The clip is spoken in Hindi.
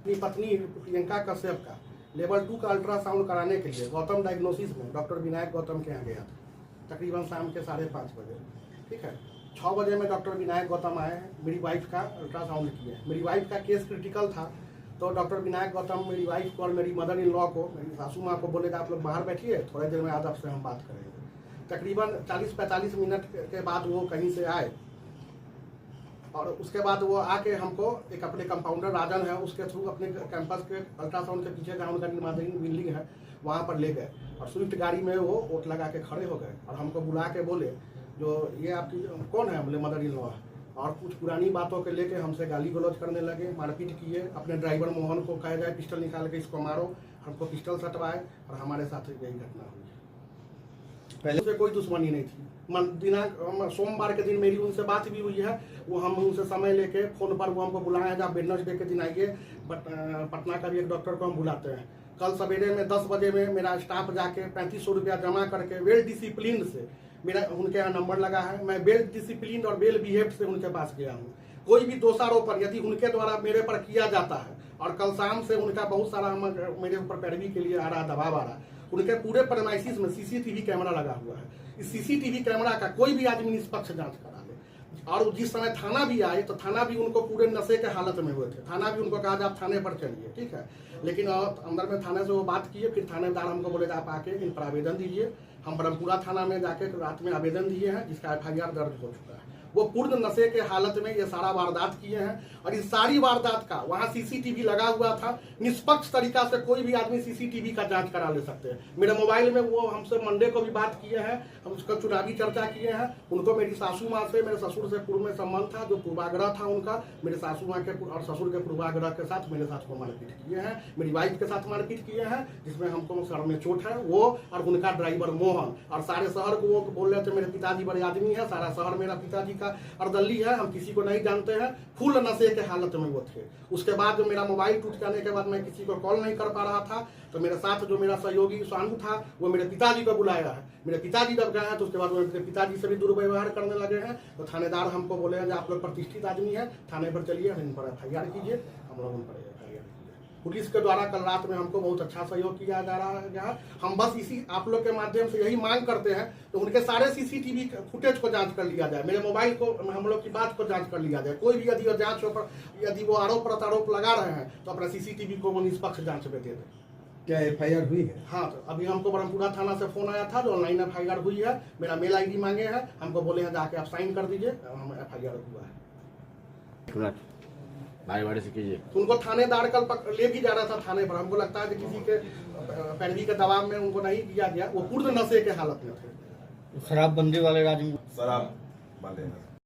अपनी पत्नी प्रियंका कश्यप का लेवल 2 का अल्ट्रासाउंड कराने के लिए गौतम डायग्नोसिस में डॉक्टर विनायक गौतम के यहाँ गया था, तकरीबन शाम के 5:30 बजे। ठीक है, 6 बजे में डॉक्टर विनायक गौतम आए हैं, मेरी वाइफ का अल्ट्रासाउंड किए। मेरी वाइफ का केस क्रिटिकल था, तो डॉक्टर विनायक गौतम मेरी वाइफ को और मेरी मदर इन लॉ को, मेरी सासू माँ को बोले कि आप लोग बाहर बैठिए, थोड़ी देर में आज आपसे हम बात करेंगे। तकरीबन 40-45 मिनट के बाद वो कहीं से आए और उसके बाद वो आके हमको एक अपने कंपाउंडर राजन है उसके थ्रू अपने कैंपस के अल्ट्रासाउंड के पीछे जहाँ उनका निर्माण बिल्डिंग है वहाँ पर ले गए और स्विफ्ट गाड़ी में वो ओट लगा के खड़े हो गए और हमको बुला के बोले जो ये आपकी कौन है, बोले मदर इन लॉ, और कुछ पुरानी बातों के लेके हमसे गाली गलौज करने लगे, मारपीट किए। अपने ड्राइवर मोहन को कहा जाए पिस्टल निकाल के इसको मारो, हमको पिस्टल सटवाए और हमारे साथ यही घटना हुई। पहले से कोई दुश्मनी नहीं थी। दिनांक सोमवार के दिन मेरी उनसे बात भी हुई है, वो हम उनसे समय लेके फोन पर वो हमको बुलाए हैं, आप वेडनेसडे के दिन आइए, पटना का भी एक डॉक्टर को हम बुलाते हैं। कल सवेरे में 10 बजे में मेरा स्टाफ जाके 3500 रुपया जमा करके वेल डिसिप्लिन से, मेरा उनके यहाँ नंबर लगा है, मैं वेल डिसिप्लिन और वेल बिहेव से उनके पास गया हूँ। कोई भी दोषारोपण यदि उनके द्वारा मेरे पर किया जाता है, और कल शाम से उनका बहुत सारा मेरे ऊपर पैरवी के लिए आ रहा, दबाव आ रहा, उनके पूरे प्रेमाइसिस में सीसीटीवी कैमरा लगा हुआ है। इस सीसीटीवी कैमरा का कोई भी आदमी निष्पक्ष जांच करा ले। और जिस समय थाना भी आए तो थाना भी उनको पूरे नशे के हालत में हुए थे, थाना भी उनको कहा आप थाने पर चलिए, ठीक है, लेकिन अंदर में थाने से वो बात किए। फिर थानेदार हमको बोले आप आके इन पर आवेदन दीजिए। हम ब्रह्मपुरा थाना में जाके रात में आवेदन दिए हैं, जिसका FIR दर्ज हो चुका है। वो पूर्ण नशे के हालत में ये सारा वारदात किए हैं और इस सारी वारदात का वहाँ सीसीटीवी लगा हुआ था। निष्पक्ष तरीका से कोई भी आदमी सीसीटीवी का जांच करा ले सकते हैं। मेरे मोबाइल में वो हमसे मंडे को भी बात किए हैं, हम उसका चुनावी चर्चा किए हैं। उनको मेरी सासू माँ से, मेरे ससुर से पूर्व में संबंध था, जो पूर्वाग्रह था उनका, मेरे सासू माँ के और ससुर के पूर्वाग्रह के साथ मेरे साथ को मारपीट किए हैं, मेरी वाइफ के साथ मारपीट किए हैं, जिसमें हमको सर में चोट है। वो और उनका ड्राइवर मोहन, और सारे शहर को वो बोल रहे थे मेरे पिताजी बड़े आदमी है, सारा शहर मेरा पिताजी का अर्दली है, हम किसी को नहीं जानते हैं। फुल नशे के हालत में वो थे। उसके बाद जो मेरा मोबाइल टूट जाने के बाद मैं किसी को कॉल नहीं कर पा रहा था, तो मेरे साथ जो मेरा सहयोगी सानू था वो मेरे पिताजी को बुलाया है। मेरे पिताजी जब गए हैं तो उसके बाद मेरे पिताजी से भी दुर्व्यवहार करने लगे हैं। तो थानेदार हमको बोले हैं आप लोग प्रतिष्ठित आदमी है, थाने पर चलिए, इन पर FIR कीजिए। हम लोग उन पर FIR कीजिए। पुलिस के द्वारा कल रात में हमको बहुत अच्छा सहयोग किया जा रहा है। हम बस इसी आप लोग के माध्यम से यही मांग करते हैं तो उनके सारे सीसीटीवी फुटेज को जांच कर लिया जाए, मेरे मोबाइल को, हम लोग की बात को जांच कर लिया जाए। कोई भी यदि जांच पर यदि वो आरोप प्रत्यारोप लगा रहे हैं तो अपना सीसीटीवी को वो निष्पक्ष जांच में दे दें। क्या FIR हुई है? हाँ, तो अभी हमको ब्रह्मपुरा थाना से फोन आया था जो ऑनलाइन FIR हुई है। मेरा मेल ID मांगे हैं, हमको बोले हैं जाके आप साइन कर दीजिए, हम FIR हुआ है। भाई से कीजिए। उनको थानेदार कल ले भी जा रहा था थाने पर, हमको लगता है कि किसी के पैरवी के दबाव में उनको नहीं दिया गया। वो पूर्ण नशे के हालत में थे। शराबबंदी वाले राज्य में शराब वाले